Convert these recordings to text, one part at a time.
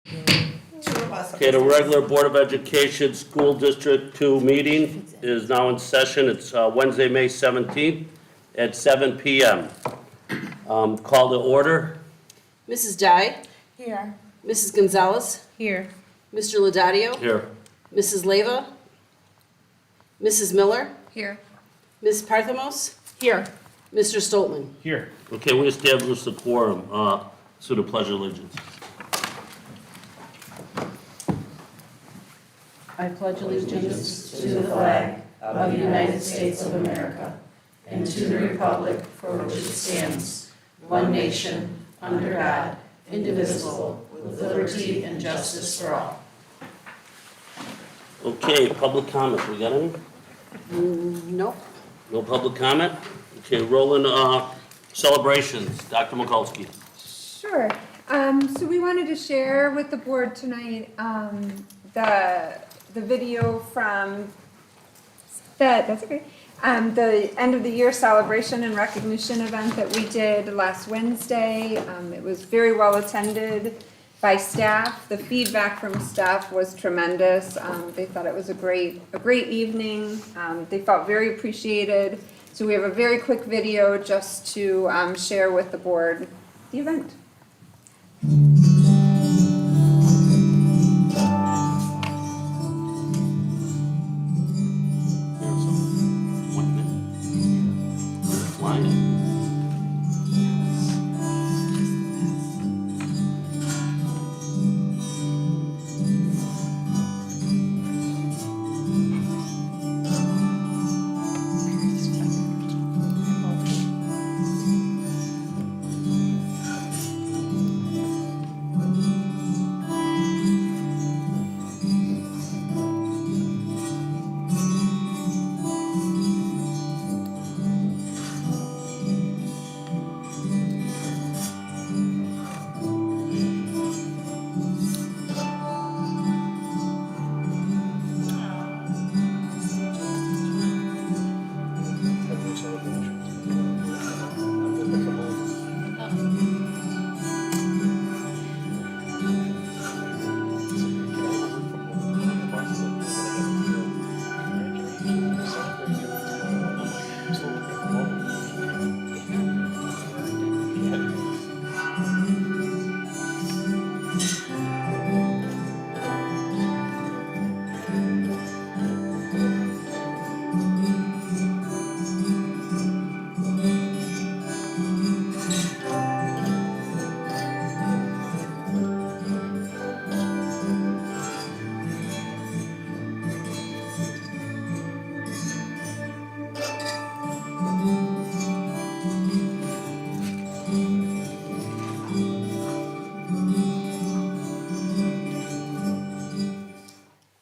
Two of us. Okay, the regular Board of Education School District 2 meeting is now in session. It's Wednesday, May 17th at 7 PM. Call to order. Mrs. Dye, Here. Mrs. Gonzalez, Here. Mr. Laudadio, Here. Mrs. Leyva, Mrs. Miller, Here. Ms. Parthamos, Here. Mr. Stoltman. Here. Okay, we established the quorum. So the pledge of allegiance. I pledge allegiance to the flag of the United States of America and to the republic for which it stands, one nation, under God, indivisible, with liberty and justice for all. Okay, public comment. We got any? Nope. No public comment? Okay, rolling celebrations. Dr. Mikulski. Sure. So we wanted to share with the board tonight the video from that's okay. The end of the year celebration and recognition event that we did last Wednesday. It was very well attended by staff. The feedback from staff was tremendous. They thought it was a great evening. They felt very appreciated. So we have a very quick video just to share with the board the event.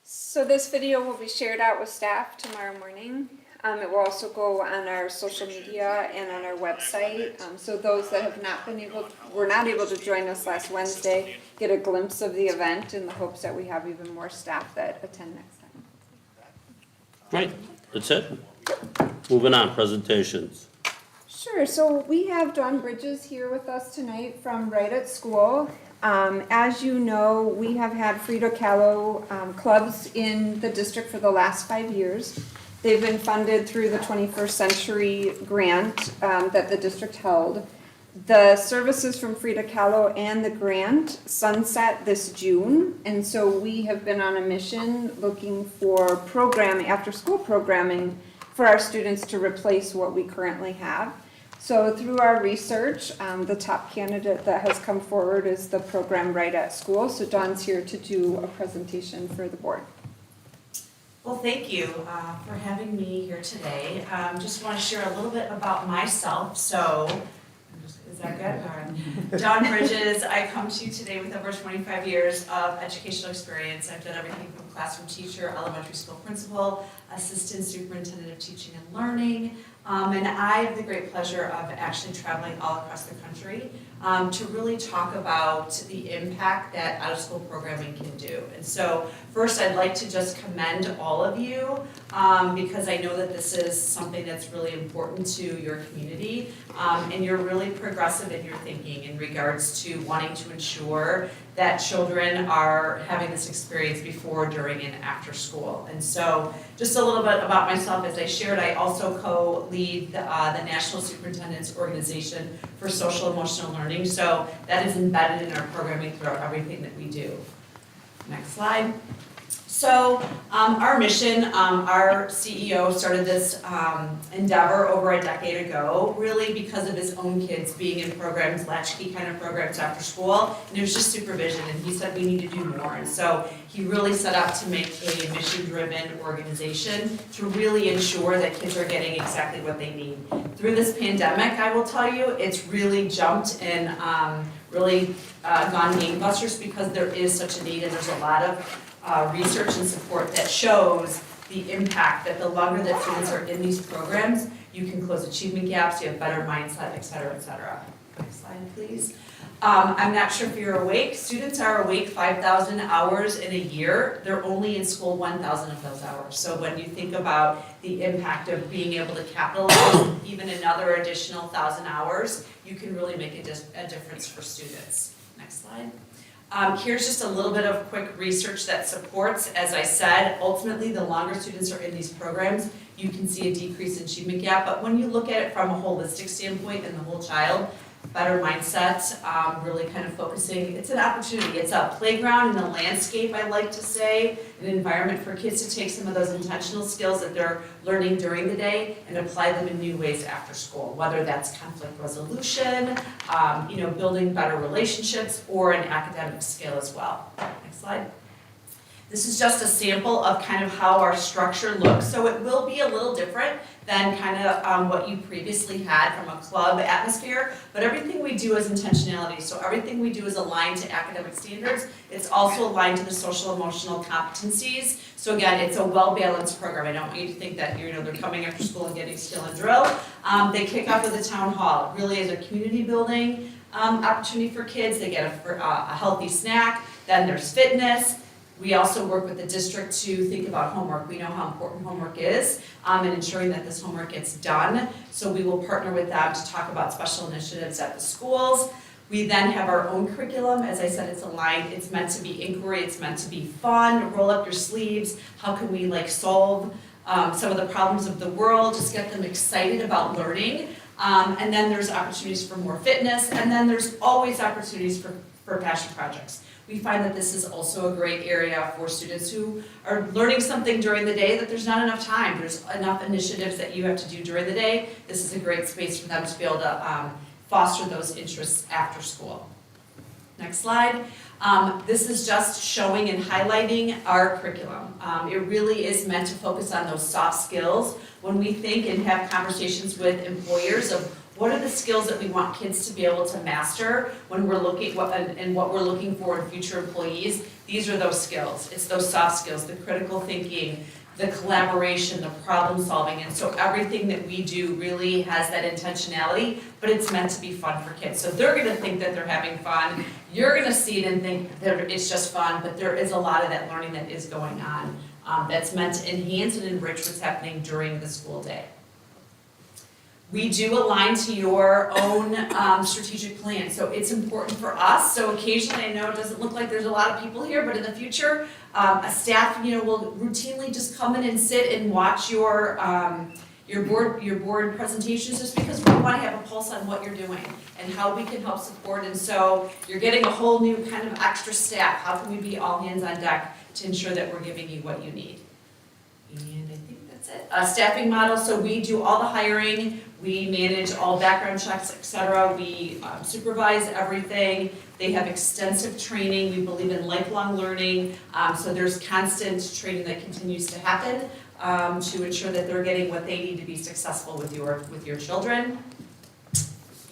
So this video will be shared out with staff tomorrow morning. It will also go on our social media and on our website. So those that have were not able to join us last Wednesday, get a glimpse of the event in the hopes that we have even more staff that attend next time. Great, that's it. Moving on, presentations. Sure, so we have Dawn Bridges here with us tonight from Right at School. As you know, we have had Frida Kahlo clubs in the district for the last 5 years. They've been funded through the 21st Century grant that the district held. The services from Frida Kahlo and the grant sunset this June, and so we have been on a mission looking for after-school programming for our students to replace what we currently have. So through our research, the top candidate that has come forward is the program Right at School. So Dawn's here to do a presentation for the board. Well, thank you for having me here today. Just want to share a little bit about myself. So, is that good? All right. Dawn Bridges, I come to you today with over 25 years of educational experience. I've done everything from classroom teacher, elementary school principal, assistant superintendent of teaching and learning, and I have the great pleasure of actually traveling all across the country to really talk about the impact that out-of-school programming can do. And so first I'd like to just commend all of you because I know that this is something that's really important to your community and you're really progressive in your thinking in regards to wanting to ensure that children are having this experience before, during, and after school. And so just a little bit about myself. As I shared, I also co-lead the National Superintendent's Organization for Social Emotional Learning. So that is embedded in our programming throughout everything that we do. Next slide. So our mission, our CEO started this endeavor over a decade ago, really because of his own kids being in programs, latchkey kind of programs after school, and it was just supervision, and he said we need to do more. And so he really set out to make a mission-driven organization to really ensure that kids are getting exactly what they need. Through this pandemic, I will tell you, it's really jumped and really gone gangbusters because there is such a need, and there's a lot of research and support that shows the impact that the longer that students are in these programs, you can close achievement gaps, you have better mindset, et cetera, et cetera. Next slide, please. I'm not sure if you're awake. Students are awake 5,000 hours in a year. They're only in school 1,000 of those hours. So when you think about the impact of being able to capitalize even another additional 1,000 hours, you can really make a difference for students. Next slide. Here's just a little bit of quick research that supports, as I said, ultimately the longer students are in these programs, you can see a decrease in achievement gap, but when you look at it from a holistic standpoint and the whole child, better mindset, really kind of focusing, it's an opportunity, it's a playground and a landscape, I like to say, an environment for kids to take some of those intentional skills that they're learning during the day and apply them in new ways after school, whether that's conflict resolution, building better relationships, or an academic skill as well. Next slide. This is just a sample of kind of how our structure looks, so it will be a little different than kind of what you previously had from a club atmosphere, but everything we do is intentionality, so everything we do is aligned to academic standards. It's also aligned to the social emotional competencies, so again, it's a well-balanced program. I don't want you to think that they're coming after school and getting skill and drill. They kick off with a town hall. It really is a community building opportunity for kids. They get a healthy snack, then there's fitness. We also work with the district to think about homework. We know how important homework is and ensuring that this homework gets done. So we will partner with them to talk about special initiatives at the schools. We then have our own curriculum. As I said, it's aligned. It's meant to be inquiry. It's meant to be fun. Roll up your sleeves. How can we solve some of the problems of the world? Just get them excited about learning. And then there's opportunities for more fitness. And then there's always opportunities for passion projects. We find that this is also a great area for students who are learning something during the day that there's not enough time. There's enough initiatives that you have to do during the day. This is a great space for them to be able to foster those interests after school. Next slide. This is just showing and highlighting our curriculum. It really is meant to focus on those soft skills. When we think and have conversations with employers of what are the skills that we want kids to be able to master when we're looking and what we're looking for in future employees? These are those skills. It's those soft skills, the critical thinking, the collaboration, the problem solving. And so everything that we do really has that intentionality, but it's meant to be fun for kids. So they're gonna think that they're having fun. You're gonna see it and think that it's just fun, but there is a lot of that learning that is going on that's meant to enhance and enrich what's happening during the school day. We do align to your own strategic plan, so it's important for us. So occasionally, I know it doesn't look like there's a lot of people here, but in the future, a staff, will routinely just come in and sit and watch your board presentations, just because we want to have a pulse on what you're doing and how we can help support. And so you're getting a whole new kind of extra staff. How can we be all hands on deck to ensure that we're giving you what you need? And I think that's it. Staffing model. So we do all the hiring. We manage all background checks, etc. We supervise everything. They have extensive training. We believe in lifelong learning. So there's constant training that continues to happen to ensure that they're getting what they need to be successful with your children.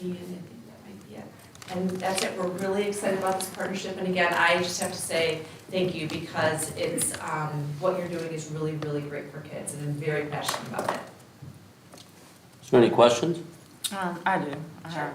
And I think that might be it. And that's it. We're really excited about this partnership. And again, I just have to say thank you, because it's what you're doing is really, really great for kids, and I'm very passionate about it. Is there any questions? I do. I have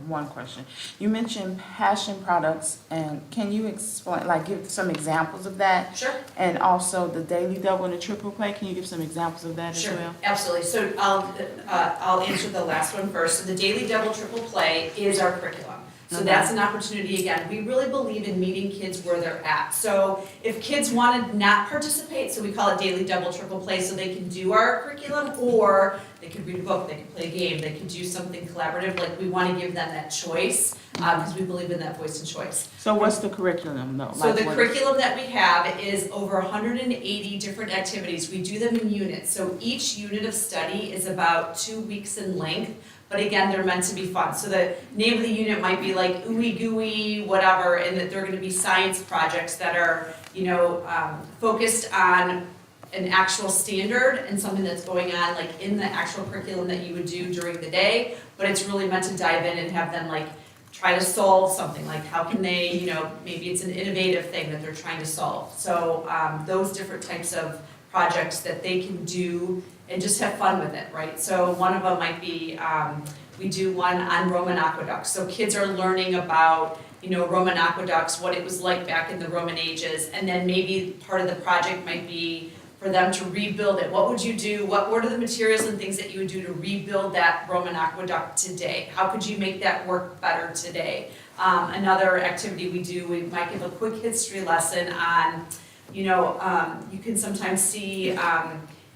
one question. You mentioned passion products, and can you explain, give some examples of that? Sure. And also the daily double and the triple play, can you give some examples of that as well? Sure, absolutely. So I'll answer the last one first. So the daily double triple play is our curriculum. So that's an opportunity, again, we really believe in meeting kids where they're at. So if kids want to not participate, so we call it daily double, triple play, so they can do our curriculum, or they could read a book, they could play a game, they could do something collaborative, like we want to give them that choice, because we believe in that voice and choice. So what's the curriculum though? So Like the what is- curriculum that we have is over 180 different activities. We do them in units. So each unit of study is about 2 weeks in length, but again, they're meant to be fun. So the name of the unit might be like ooey gooey, whatever, and that they're gonna be science projects that are, focused on an actual standard and something that's going on like in the actual curriculum that you would do during the day, but it's really meant to dive in and have them like try to solve something, like how can they, maybe it's an innovative thing that they're trying to solve. So those different types of projects that they can do and just have fun with it, right? So one of them might be, we do one on Roman aqueducts. So kids are learning about, Roman aqueducts, what it was like back in the Roman ages, and then maybe part of the project might be for them to rebuild it. What would you do? What are the materials and things that you would do to rebuild that Roman aqueduct today? How could you make that work better today? Another activity we do, we might give a quick history lesson on, you can sometimes see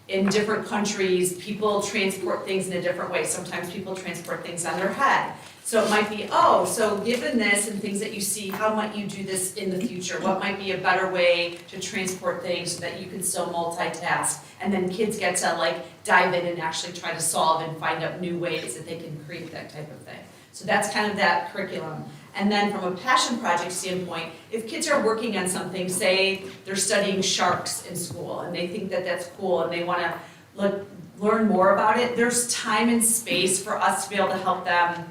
in different countries, people transport things in a different way. Sometimes people transport things on their head. So it might be, so given this and things that you see, how might you do this in the future? What might be a better way to transport things so that you can still multitask? And then kids get to dive in and actually try to solve and find out new ways that they can create that type of thing. So that's kind of that curriculum. And then from a passion project standpoint, if kids are working on something, say they're studying sharks in school and they think that that's cool and they want to learn more about it, there's time and space for us to be able to help them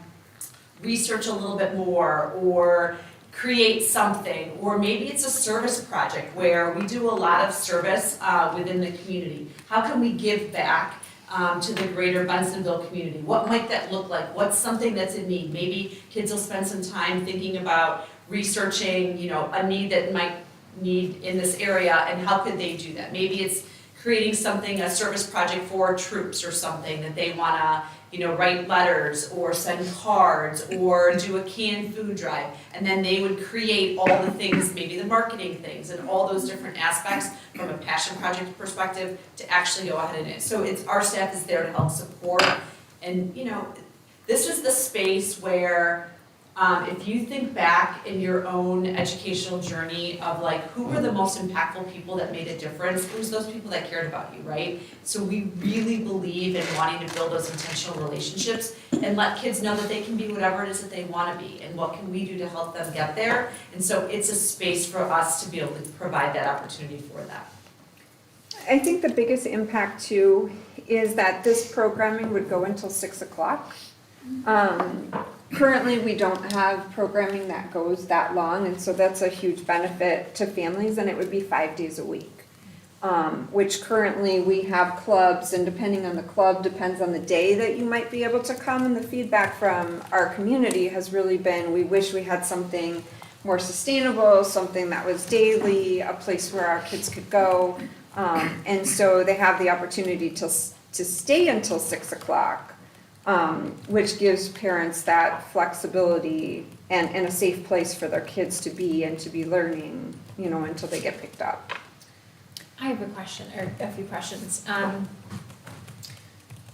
research a little bit more or create something, or maybe it's a service project where we do a lot of service within the community. How can we give back to the greater Bensenville community? What might that look like? What's something that's in need? Maybe kids will spend some time thinking about researching, a need that might need in this area, and how could they do that? Maybe it's creating something, a service project for troops or something that they wanna, write letters or send cards or do a canned food drive. And then they would create all the things, maybe the marketing things and all those different aspects from a passion project perspective to actually go ahead and do it. So our staff is there to help support. And, this is the space where if you think back in your own educational journey of who were the most impactful people that made a difference, it was those people that cared about you, right? So we really believe in wanting to build those intentional relationships and let kids know that they can be whatever it is that they want to be, and what can we do to help them get there. And so it's a space for us to be able to provide that opportunity for that. I think the biggest impact too is that this programming would go until 6 o'clock. Currently, we don't have programming that goes that long, and so that's a huge benefit to families, and it would be 5 days a week. Which currently we have clubs, and depending on the club, depends on the day that you might be able to come, and the feedback from our community has really been, we wish we had something more sustainable, something that was daily, a place where our kids could go. And so they have the opportunity to stay until 6 o'clock. Which gives parents that flexibility and a safe place for their kids to be and to be learning, until they get picked up. I have a question, or a few questions.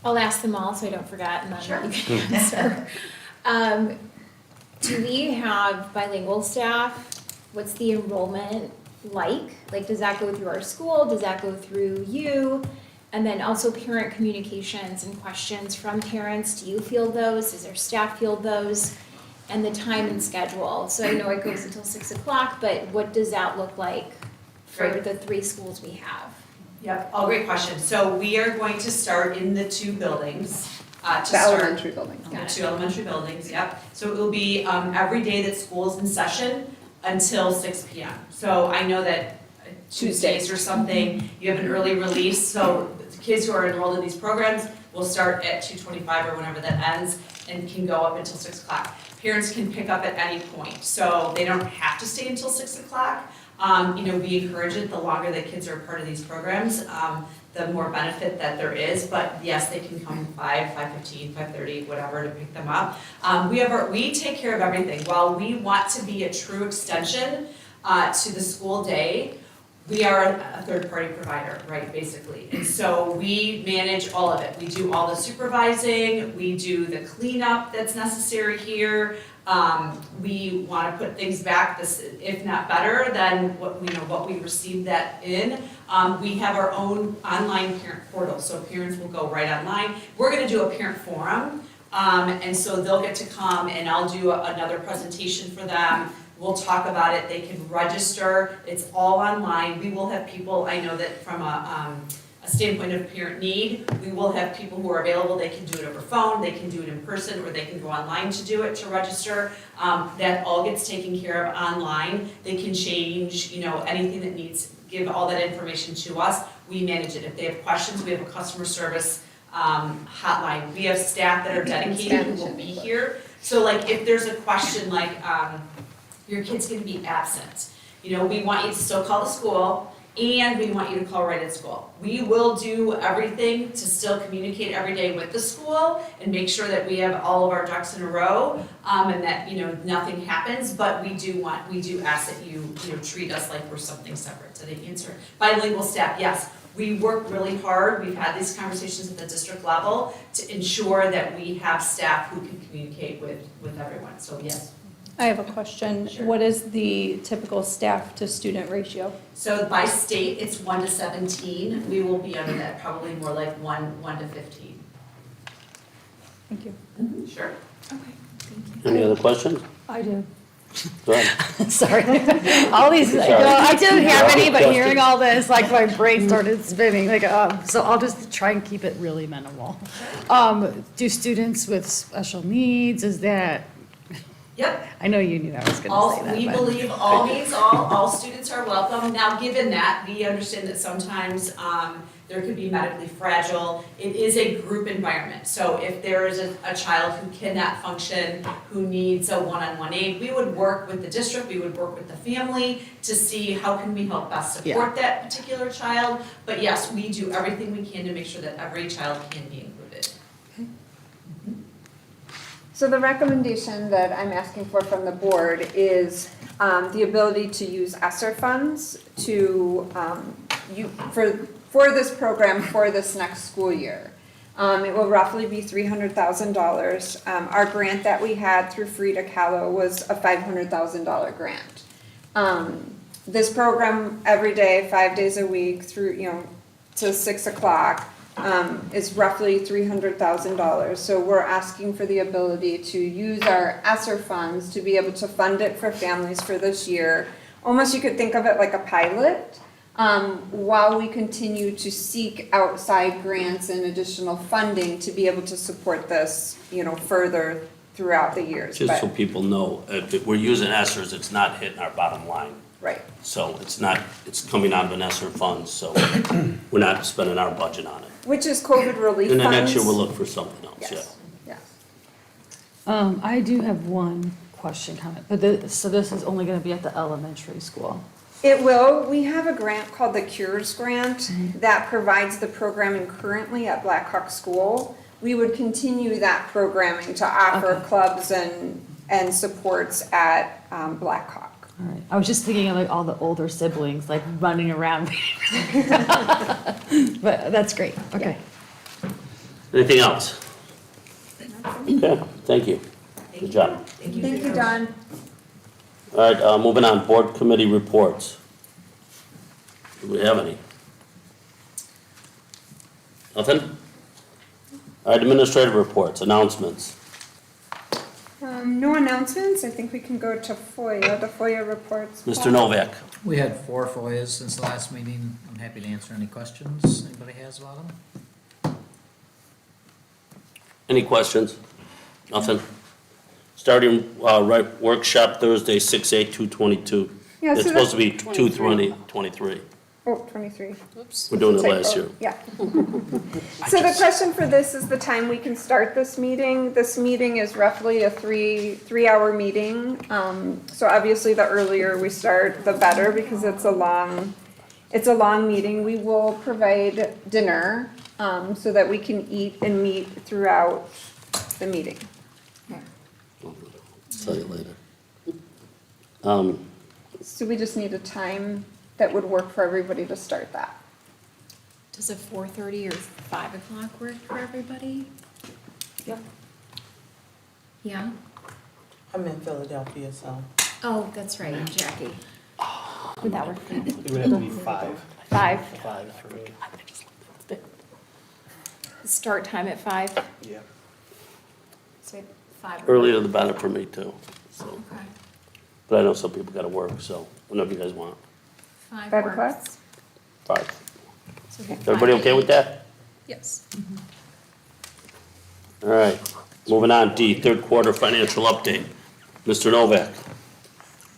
I'll ask them all so I don't forget, and then Sure. you can answer. Do we have bilingual staff? What's the enrollment like? Does that go through our school? Does that go through you? And then also parent communications and questions from parents. Do you field those? Does their staff field those? And the time and schedule. So I know it goes until 6 o'clock, but what does that look like for Great. the 3 schools we have? Yep, all great questions. So we are going to start in the 2 buildings. The elementary building. The 2 elementary buildings, yep. So it will be every day that school's in session until 6 p.m. So I know that Tuesdays or something, you have an early release, so kids who are enrolled in these programs will start at 2:25 or whenever that ends and can go up until 6 o'clock. parents can pick up at any point. So they don't have to stay until 6 o'clock. We encourage it, the longer the kids are a part of these programs, the more benefit that there is. But yes, they can come 5:15, 5:30, whatever, to pick them up. We take care of everything. While we want to be a true extension to the school day, we are a third-party provider, right, basically. And so we manage all of it. We do all the supervising, we do the cleanup that's necessary here. We want to put things back, if not better than what we received that in. We have our own online parent portal, so parents will go right online. We're going to do a parent forum, and so they'll get to come, and I'll do another presentation for them. We'll talk about it, they can register, it's all online. We will have people, I know that from a standpoint of parent need, we will have people who are available, they can do it over phone, they can do it in person, or they can go online to do it, to register. That all gets taken care of online. They can change, anything that needs, give all that information to us. We manage it. If they have questions, we have a customer service hotline. We have staff that are dedicated who will be here. So like if there's a question like, your kid's gonna be absent. We want you to still call the school, and we want you to call right at school. We will do everything to still communicate every day with the school and make sure that we have all of our ducks in a row, and that, nothing happens, but we do ask that you treat us like we're something separate. So the answer, bilingual staff, yes. We work really hard. We've had these conversations at the district level to ensure that we have staff who can communicate with everyone, so yes. I have a question. Sure. What is the typical staff to student ratio? So by state, it's 1 to 17. We will be under that, probably more like 1 to 15. Thank you. Sure. Any other questions? I do. Go ahead. Sorry. All these, Sorry. I didn't have any, but Question. hearing all this, like my brain started spinning, so I'll just try and keep it really minimal. Do students with special needs, is that, Yep. I know you knew I was gonna say that, We but- believe all needs, all students are welcome. Now, given that, we understand that sometimes there could be medically fragile. It is a group environment. So if there is a child who cannot function, who needs a one-on-one aid, we would work with the district, we would work with the family to see how can we help best support that particular child. But yes, we do everything we can to make sure that every child can be included. So the recommendation that I'm asking for from the board is the ability to use ESSER funds to, for this program for this next school year. It will roughly be $300,000. Our grant that we had through Frida Kahlo was a $500,000 grant. This program, every day, 5 days a week, through, to 6 o'clock, is roughly $300,000. So we're asking for the ability to use our ESSER funds to be able to fund it for families for this year. Almost you could think of it like a pilot, while we continue to seek outside grants and additional funding to be able to support this, further throughout the years. Just so But- people know, if we're using ESSERs, it's not hitting our bottom line. Right, So it's coming out of an ESSER fund, so we're not spending our budget on it. which is COVID relief And funds. then next year we'll look for something else, yeah. Yes, yes. I do have one question, comment, but so this is only gonna be at the elementary school? It will. We have a grant called the Cures Grant that provides the programming currently at Black Hawk School. We would continue that programming to offer Okay. clubs and supports at Black Hawk. All right, I was just thinking of like all the older siblings, like running around. But that's great, okay. Anything else? Okay, thank you. Good job. Thank you. Thank you, Don. All right, moving on, board committee reports. Do we have any? Nothing? All right, administrative reports, announcements. No announcements. I think we can go to FOIA, the FOIA reports. Mr. Novak. We had 4 FOIAs since the last meeting. I'm happy to answer any questions anybody has about them. Any questions? Nothing? Starting, workshop Thursday, 6/8/2022. Yeah, It's so supposed to be that's 2/20/23. Oh, 23. Oops. We're doing it Typo. last year. Yeah. So the question for this is the time we can start this meeting. This meeting is roughly a three-hour meeting. So obviously the earlier we start, the better, because it's a long meeting. We will provide dinner, so that we can eat and meet throughout the meeting. Tell you later. So we just need a time that would work for everybody to start that. Does a 4:30 or 5 o'clock work for everybody? Yeah. Yeah? I'm in Philadelphia, so. Oh, that's right, Jackie. Would that work for you? It would have to be 5. 5. 5 for me. Start time at 5? Yeah. So 5. Earlier the better for me too, so. Okay. But I know some people gotta work, so whenever you guys want. 5 5 works. o'clock? 5. So we'll do Everybody 5 okay to with 8. that? Yes. All right, moving on, D, third quarter financial update. Mr. Novak.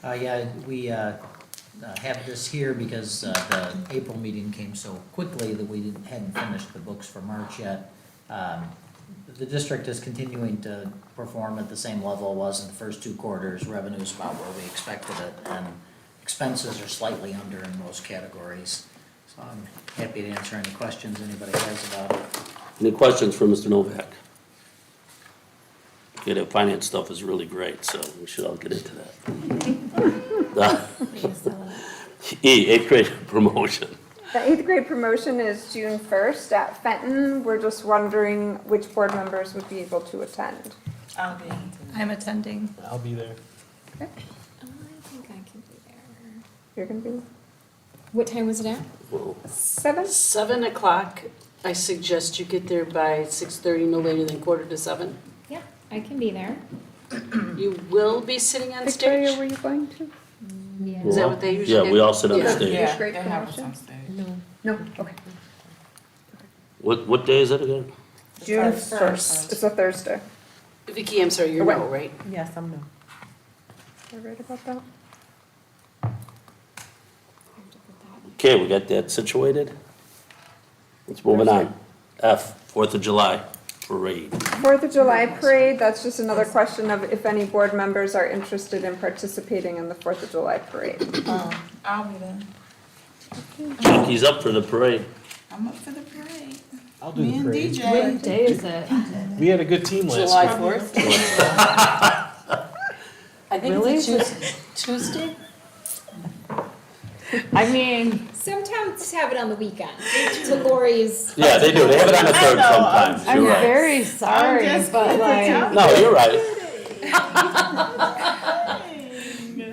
Yeah, we have this here because the April meeting came so quickly that we hadn't finished the books for March yet. The district is continuing to perform at the same level it was in the first 2 quarters. Revenue's about where we expected it, and expenses are slightly under in most categories. So I'm happy to answer any questions anybody has about it. Any questions for Mr. Novak? Okay, the finance stuff is really great, so we should all get into that. E, 8th grade promotion. The 8th grade promotion is June 1st at Fenton. We're just wondering which board members would be able to attend. I'll be. I'm attending. I'll be there. I think I can be there. You're gonna be What time was it at? Well, 7? 7 o'clock. I suggest you get there by 6:30, no later than 6:45. Yeah, I can be there. You will be sitting on Victoria, stage? were you going to? Yeah. Is that what they usually Yeah, do? we all sit on Yeah. stage. Yeah. Great They have us promotion. on stage. No, okay. What day is it again? June First. 1st. It's a Thursday. Vicky, I'm sorry, you're Right. no, right? Yes, I'm new. Am I right about that? Okay, we got that situated? Let's move it on. F, 4th of July parade. 4th of July parade, that's just another question of if any board members are interested in participating in the 4th of July parade. I'll be there. Jackie's up for the parade. I'm up for the parade. I'll do Me the and parade. DJ. day is it? We had a good team last July year. 4th? I think Really? it's Tuesday? I mean, Some towns have it on the weekend. To Lori's. Yeah, they do. They have it on the 3rd know, sometimes. I'm You're right. very sorry, just but kidding. like, No, you're right.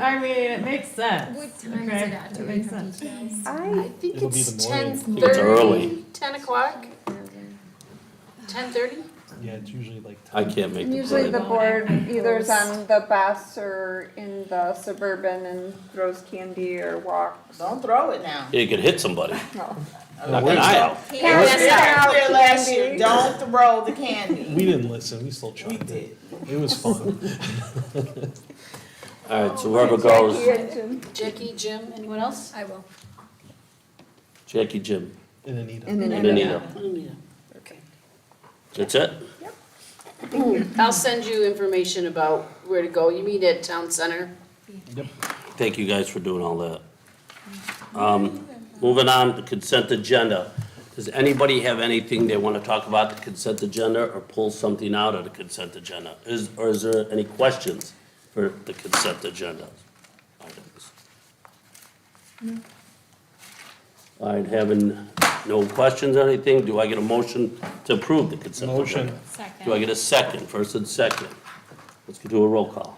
I mean, it makes sense. What time is Okay, it at? Do that we makes have sense. details? I think It'll be it's the morning. 10:30. It's early. 10 o'clock? 10:30? Yeah, it's usually like. I can't make the Usually the parade. board either is on the bus or in the Suburban and throws candy or walks. Don't throw it now. You could hit somebody. No. Knock an eye out. Parents It was out clear last year, candy. don't throw the candy. We didn't listen, we still We tried. did. It was fun. All right, so whoever goes, Jackie and Jim. Jackie, Jim, anyone else? I will. Jackie, Jim, And then and Anita. Anita. Anita. Okay. That's it? I'll send you information about where to go. You meet at Town Center. Thank you guys for doing all that. Moving on to consent agenda. Does anybody have anything they want to talk about the consent agenda or pull something out of the consent agenda? Or is there any questions for the consent agenda items? All right, having no questions or anything, do I get a motion to approve the consent Motion. agenda? Second. Do I get a second, first and second? Let's do a roll call.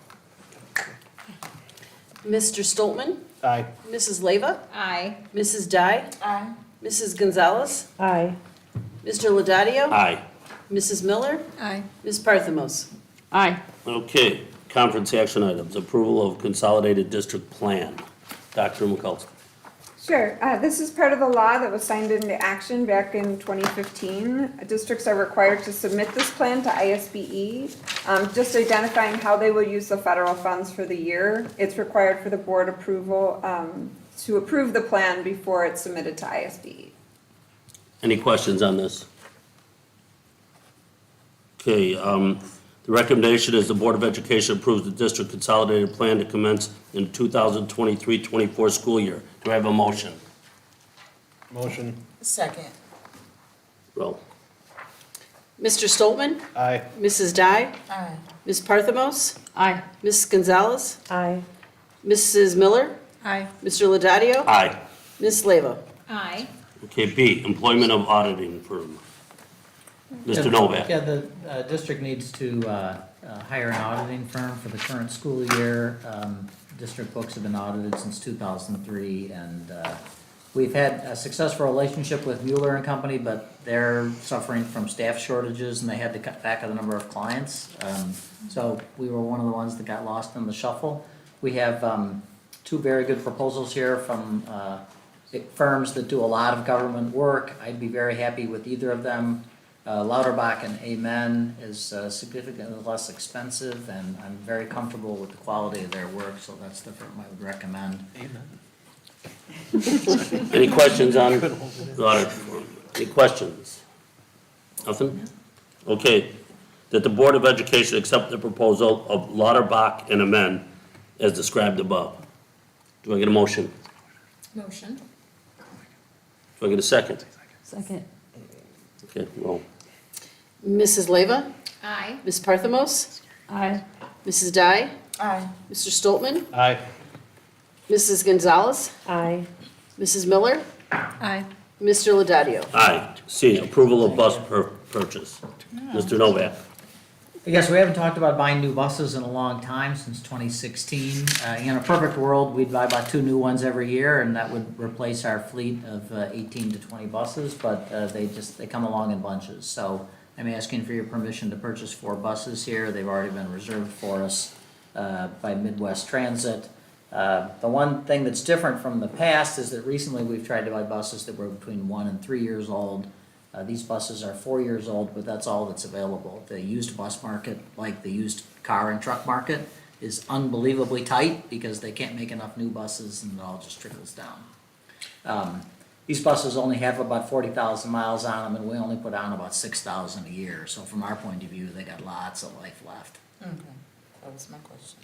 Mr. Stoltman, Aye. Mrs. Leva, Aye. Mrs. Dye, Aye. Mrs. Gonzalez, Aye. Mr. Laudadio, Aye. Mrs. Miller, Aye. Ms. Parthamos. Aye. Okay, conference action items, approval of consolidated district plan. Dr. McCullough. Sure. This is part of the law that was signed into action back in 2015. Districts are required to submit this plan to ISBE, just identifying how they will use the federal funds for the year. It's required for the board approval to approve the plan before it's submitted to ISB. Any questions on this? Okay, the recommendation is the Board of Education approves the district consolidated plan to commence in 2023-24 school year. Do I have a motion? Motion. Second. Roll. Mr. Stoltman? Aye. Mrs. Dye? Aye. Ms. Parthamos? Aye. Ms. Gonzalez? Aye. Mrs. Miller? Aye. Mr. Laudadio? Aye. Ms. Leva? Aye. Okay, B, employment of auditing firm. Mr. Novak. Yeah, the district needs to hire an auditing firm for the current school year. District books have been audited since 2003, and we've had a successful relationship with Mueller and Company, but they're suffering from staff shortages, and they had to cut back on the number of clients. So we were one of the ones that got lost in the shuffle. We have two very good proposals here from firms that do a lot of government work. I'd be very happy with either of them. Lauterbach and Amen is significantly less expensive, and I'm very comfortable with the quality of their work, so that's the firm I would recommend. Any questions on the audit firm? Any questions? Nothing? Okay, that the Board of Education accept the proposal of Lauterbach and Amen as described above. Do I get a motion? Motion. Do I get a second? Second. Okay, roll. Mrs. Leva? Aye. Ms. Parthamos? Aye. Mrs. Dye? Aye. Mr. Stoltman? Aye. Mrs. Gonzalez? Aye. Mrs. Miller? Aye. Mr. Laudadio? Aye. C, approval of bus purchase. Mr. Novak. Yes, we haven't talked about buying new buses in a long time, since 2016. In a perfect world, we'd buy about 2 new ones every year, and that would replace our fleet of 18 to 20 buses, but they come along in bunches. So I'm asking for your permission to purchase 4 buses here. They've already been reserved for us by Midwest Transit. The one thing that's different from the past is that recently we've tried to buy buses that were between 1 and 3 years old. These buses are 4 years old, but that's all that's available. The used bus market, like the used car and truck market, is unbelievably tight because they can't make enough new buses, and it all just trickles down. These buses only have about 40,000 miles on them, and we only put on about 6,000 a year. So from our point of view, they got lots of life left. Okay, that was my question.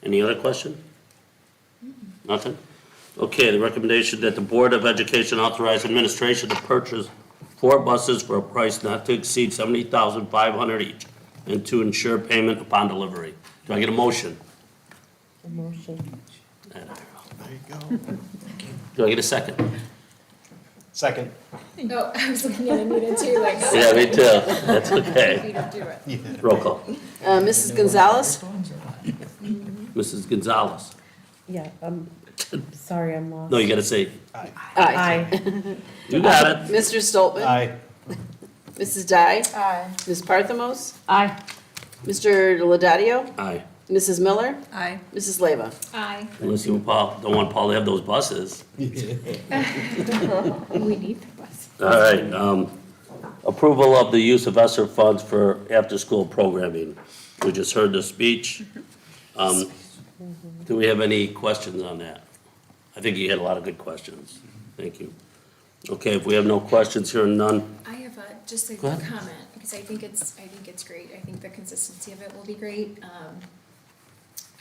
Any other question? Nothing? Okay, the recommendation that the Board of Education authorize administration to purchase 4 buses for a price not to exceed $70,500 each, and to ensure payment upon delivery. Do I get a motion? A motion. There you go. Do I get a second? Second. No, I was looking at Anita too, like. Yeah, me too. That's okay. You don't do it. Roll call. Mrs. Gonzalez? Mrs. Gonzalez. Yeah, sorry, I'm lost. No, you gotta say, Aye. you got it. Mr. Stoltman? Aye. Mrs. Dye? Aye. Ms. Parthamos? Aye. Mr. Laudadio? Aye. Mrs. Miller? Aye. Mrs. Leva? Aye. Unless you don't want Paul to have those buses. We need the bus. All right, approval of the use of ESSER funds for after-school programming. We just heard the speech. Do we have any questions on that? I think you had a lot of good questions. Thank you. Okay, if we have no questions here, none. I have just a Go ahead. comment, because I think it's great. I think the consistency of it will be great.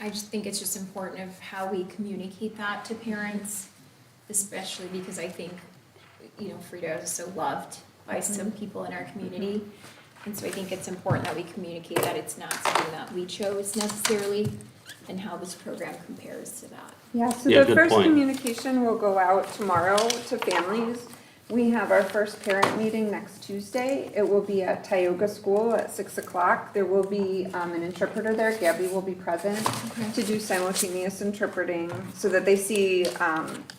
I just think it's just important of how we communicate that to parents, especially because I think, Frida is so loved by some people in our community. And so I think it's important that we communicate that it's not something that we chose necessarily, and how this program compares to that. Yeah, so Yeah, the good first point. communication will go out tomorrow to families. We have our first parent meeting next Tuesday. It will be at Tioga School at 6 o'clock. There will be an interpreter there. Gabby will be present to do simultaneous interpreting so that they see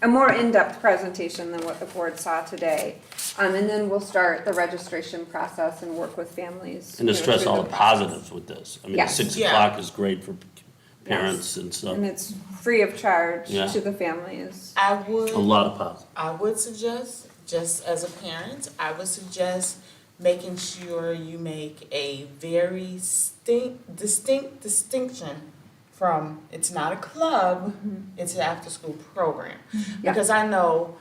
a more in-depth presentation than what the board saw today. And then we'll start the registration process and work with families. And to stress through all the process. positives with this. I mean, Yes. 6 Yeah. o'clock is great for parents and stuff. And it's free of charge Yeah. to the families. I A would, lot of positives. I would suggest, just as a parent, I would suggest making sure you make a very distinction from, it's not a club, it's an after-school program. Yeah. Because I know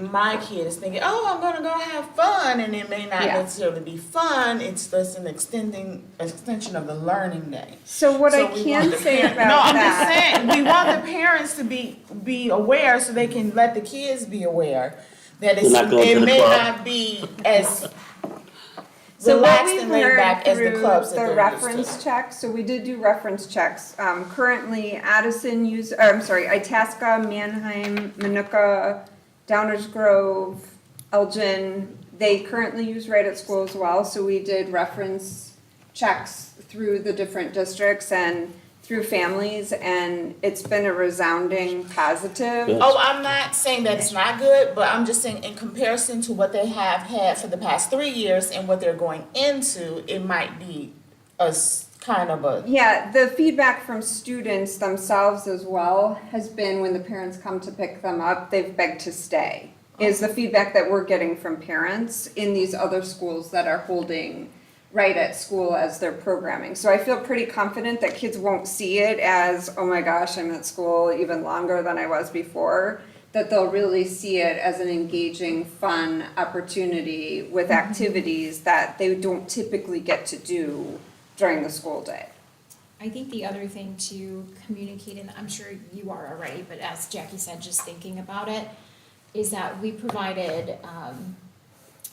my kid is thinking, oh, I'm gonna go have fun, and it may not Yeah. necessarily be fun, it's just an extension of the learning day. So what I So we can want the say parent- about No, I'm that. just saying, we want the parents to be aware so they can let the kids be aware that it's, They're not going to it the may club. not be as So what relaxed we've and laid heard back as the through clubs that the they're reference checks, so we did do reference checks. Currently Addison Itasca, Manheim, Manuka, Downers Grove, Elgin, they currently use Right at School as well. So we did reference checks through the different districts and through families, and it's been a resounding positive. Good. Oh, I'm not saying that it's not good, but I'm just saying in comparison to what they have had for the past 3 years and what they're going into, it might be kind of a, Yeah, the feedback from students themselves as well has been when the parents come to pick them up, they've begged to stay. Is the feedback that we're getting from parents in these other schools that are holding Right at School as their programming. So I feel pretty confident that kids won't see it as, oh my gosh, I'm at school even longer than I was before. That they'll really see it as an engaging, fun opportunity with activities that they don't typically get to do during the school day. I think the other thing to communicate, and I'm sure you are already, but as Jackie said, just thinking about it, is that we provided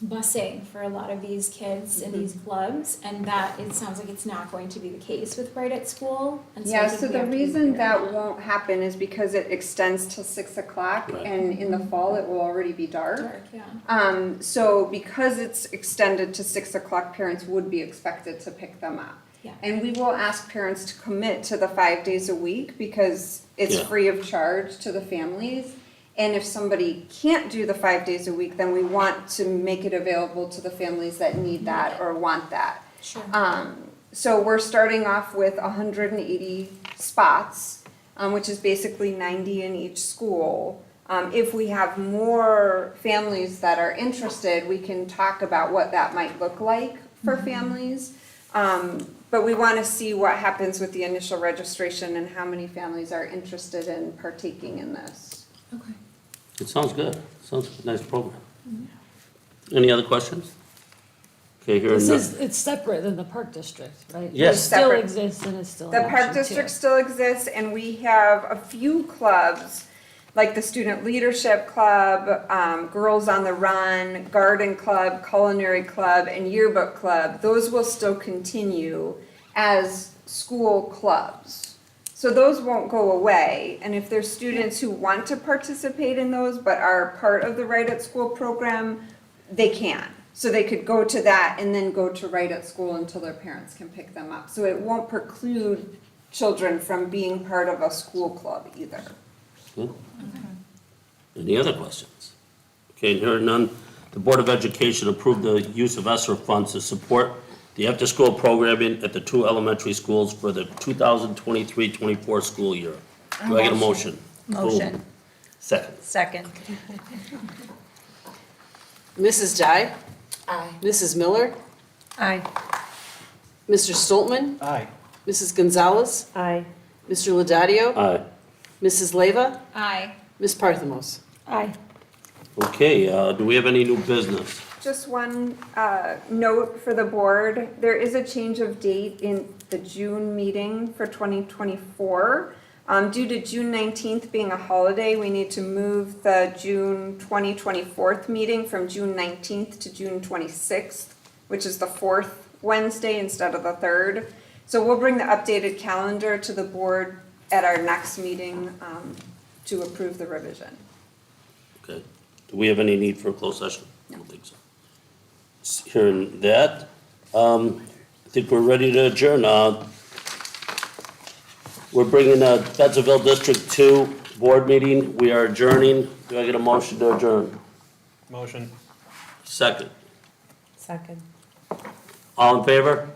busing for a lot of these kids in these clubs, and that it sounds like it's not going to be the case with Right at School. And I Yeah, think so we the have to be reason clear. that won't happen is because it extends till 6 o'clock, Right. and in the fall it will already be dark. Dark, yeah. So because it's extended to 6 o'clock, parents would be expected to pick them up. Yeah. And we will ask parents to commit to the 5 days a week because it's Yeah. free of charge to the families. And if somebody can't do the 5 days a week, then we want to make it available to the families that need that or want that. Sure. So we're starting off with 180 spots, which is basically 90 in each school. If we have more families that are interested, we can talk about what that might look like for families. But we want to see what happens with the initial registration and how many families are interested in partaking in this. Okay. It sounds good. Sounds like a nice program. Any other questions? Okay, hearing none. It's separate than the Park District, right? Yes. It still Separate. exists and it's still The an Park option, too. District still exists, and we have a few clubs, like the Student Leadership Club, Girls on the Run, Garden Club, Culinary Club, and Yearbook Club. Those will still continue as school clubs. So those won't go away, and if there's students who want to participate in those but are part of the Right at School program, they can. So they could go to that and then go to Right at School until their parents can pick them up. So it won't preclude children from being part of a school club either. Good. Any other questions? Okay, hearing none, the Board of Education approved the use of ESSER funds to support the after-school programming at the 2 elementary schools for the 2023-24 school year. Do I get a motion? Motion. Boom. Second. Second. Mrs. Dye? Aye. Mrs. Miller? Aye. Mr. Stoltman? Aye. Mrs. Gonzalez? Aye. Mr. Laudadio? Aye. Mrs. Leyva? Aye. Ms. Parthamos? Aye. Okay, do we have any new business? Just one note for the board, there is a change of date in the June meeting for 2024. Due to June 19th being a holiday, we need to move the June 2024 meeting from June 19th to June 26th, which is the fourth Wednesday instead of the third. So we'll bring the updated calendar to the board at our next meeting to approve the revision. Okay. Do we have any need for a closed session? I don't think so. Hearing that, I think we're ready to adjourn. We're bringing the Bensenville District 2 board meeting. We are adjourning. Do I get a motion to adjourn? Motion. Second. Second. All in favor?